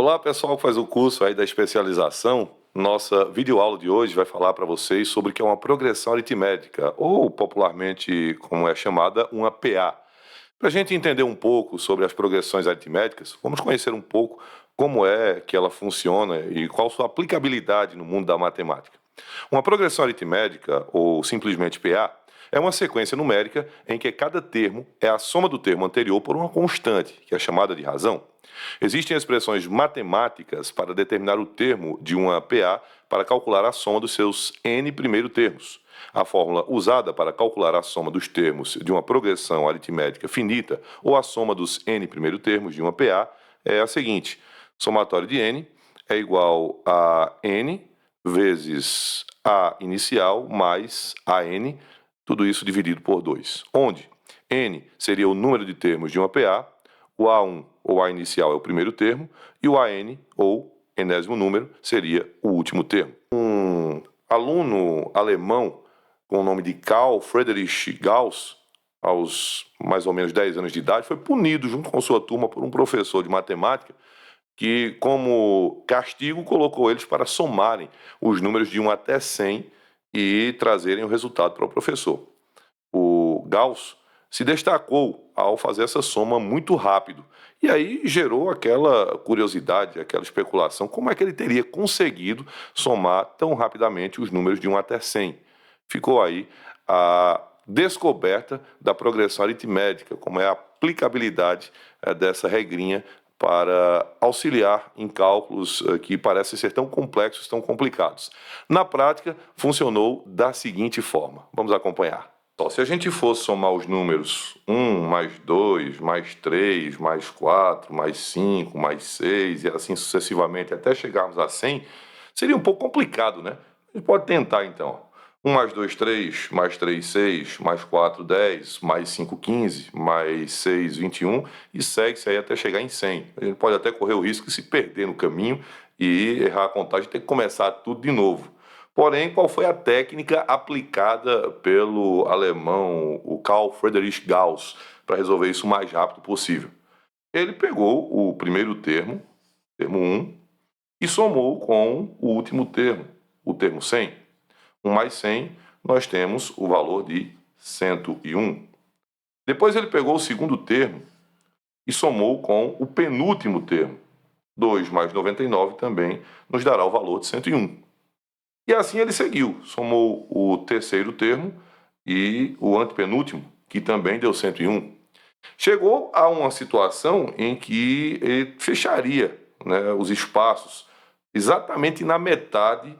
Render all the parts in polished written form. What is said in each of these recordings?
Olá, pessoal que faz o curso aí da especialização. Nossa videoaula de hoje vai falar para vocês sobre o que é uma progressão aritmética, ou popularmente, como é chamada, uma PA. Para a gente entender um pouco sobre as progressões aritméticas, vamos conhecer um pouco como é que ela funciona e qual sua aplicabilidade no mundo da matemática. Uma progressão aritmética, ou simplesmente PA, é uma sequência numérica em que cada termo é a soma do termo anterior por uma constante, que é chamada de razão. Existem expressões matemáticas para determinar o termo de uma PA para calcular a soma dos seus n primeiros termos. A fórmula usada para calcular a soma dos termos de uma progressão aritmética finita ou a soma dos n primeiros termos de uma PA é a seguinte: somatório de n é igual a n vezes a inicial mais a n, tudo isso dividido por 2, onde n seria o número de termos de uma PA, o A1 ou A inicial é o primeiro termo e o AN ou enésimo número seria o último termo. Um aluno alemão com o nome de Carl Friedrich Gauss, aos mais ou menos 10 anos de idade, foi punido junto com sua turma por um professor de matemática que, como castigo, colocou eles para somarem os números de 1 até 100 e trazerem o resultado para o professor. O Gauss se destacou ao fazer essa soma muito rápido. E aí gerou aquela curiosidade, aquela especulação, como é que ele teria conseguido somar tão rapidamente os números de 1 até 100? Ficou aí a descoberta da progressão aritmética, como é a aplicabilidade dessa regrinha para auxiliar em cálculos que parecem ser tão complexos, tão complicados. Na prática, funcionou da seguinte forma. Vamos acompanhar. Se a gente fosse somar os números 1 mais 2, mais 3, mais 4, mais 5, mais 6 e assim sucessivamente até chegarmos a 100, seria um pouco complicado, né? A gente pode tentar então. 1 mais 2, 3, mais 3, 6, mais 4, 10, mais 5, 15, mais 6, 21 e segue-se aí até chegar em 100. A gente pode até correr o risco de se perder no caminho e errar a contagem e ter que começar tudo de novo. Porém, qual foi a técnica aplicada pelo alemão, o Carl Friedrich Gauss, para resolver isso o mais rápido possível? Ele pegou o primeiro termo, termo 1, e somou com o último termo, o termo 100. 1 mais 100, nós temos o valor de 101. Depois ele pegou o segundo termo e somou com o penúltimo termo. 2 mais 99 também nos dará o valor de 101. E assim ele seguiu, somou o terceiro termo e o antepenúltimo, que também deu 101. Chegou a uma situação em que ele fecharia, né, os espaços exatamente na metade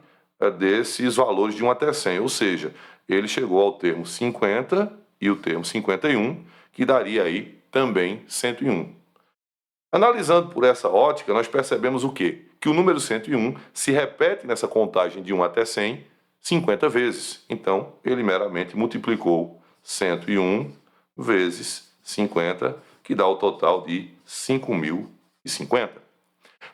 desses valores de 1 até 100, ou seja, ele chegou ao termo 50 e o termo 51, que daria aí também 101. Analisando por essa ótica, nós percebemos o quê? Que o número 101 se repete nessa contagem de 1 até 100 50 vezes. Então, ele meramente multiplicou 101 vezes 50, que dá o total de 5.050.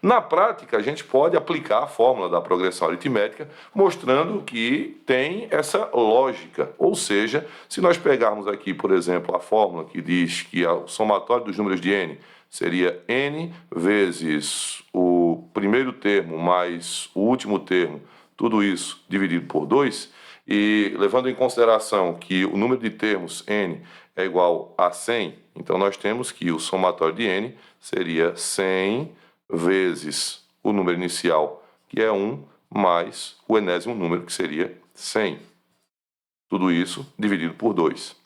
Na prática, a gente pode aplicar a fórmula da progressão aritmética, mostrando que tem essa lógica. Ou seja, se nós pegarmos aqui, por exemplo, a fórmula que diz que o somatório dos números de n seria n vezes o primeiro termo mais o último termo, tudo isso dividido por 2, e levando em consideração que o número de termos n é igual a 100, então nós temos que o somatório de n seria 100 vezes o número inicial, que é 1, mais o enésimo número, que seria 100. Tudo isso dividido por 2.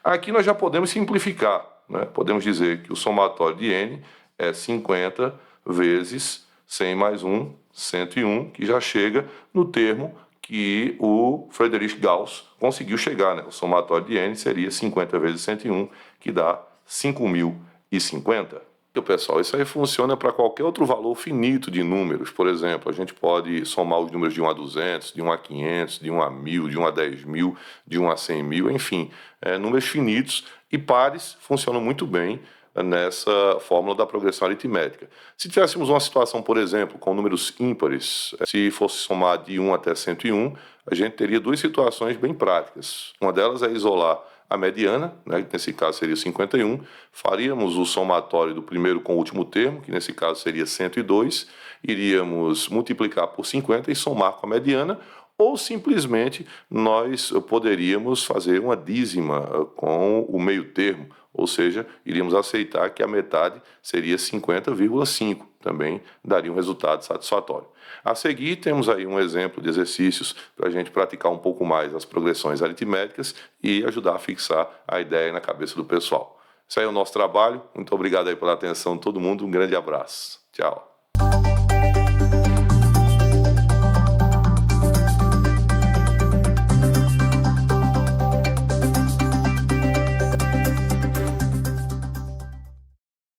Aqui nós já podemos simplificar, né? Podemos dizer que o somatório de n é 50 vezes 100 mais 1, 101, que já chega no termo que o Friedrich Gauss conseguiu chegar, né? O somatório de n seria 50 vezes 101, que dá 5.050. Pessoal, isso aí funciona para qualquer outro valor finito de números. Por exemplo, a gente pode somar os números de 1 a 200, de 1 a 500, de 1 a 1.000, de 1 a 10.000, de 1 a 100.000, enfim, números finitos e pares funcionam muito bem nessa fórmula da progressão aritmética. Se tivéssemos uma situação, por exemplo, com números ímpares, se fosse somar de 1 até 101, a gente teria duas situações bem práticas. Uma delas é isolar a mediana, né, que nesse caso seria 51, faríamos o somatório do primeiro com o último termo, que nesse caso seria 102, iríamos multiplicar por 50 e somar com a mediana, ou simplesmente nós poderíamos fazer uma dízima com o meio termo, ou seja, iríamos aceitar que a metade seria 50,5, também daria um resultado satisfatório. A seguir, temos aí um exemplo de exercícios para a gente praticar um pouco mais as progressões aritméticas e ajudar a fixar a ideia na cabeça do pessoal. Esse aí é o nosso trabalho. Muito obrigado aí pela atenção de todo mundo. Um grande abraço. Tchau.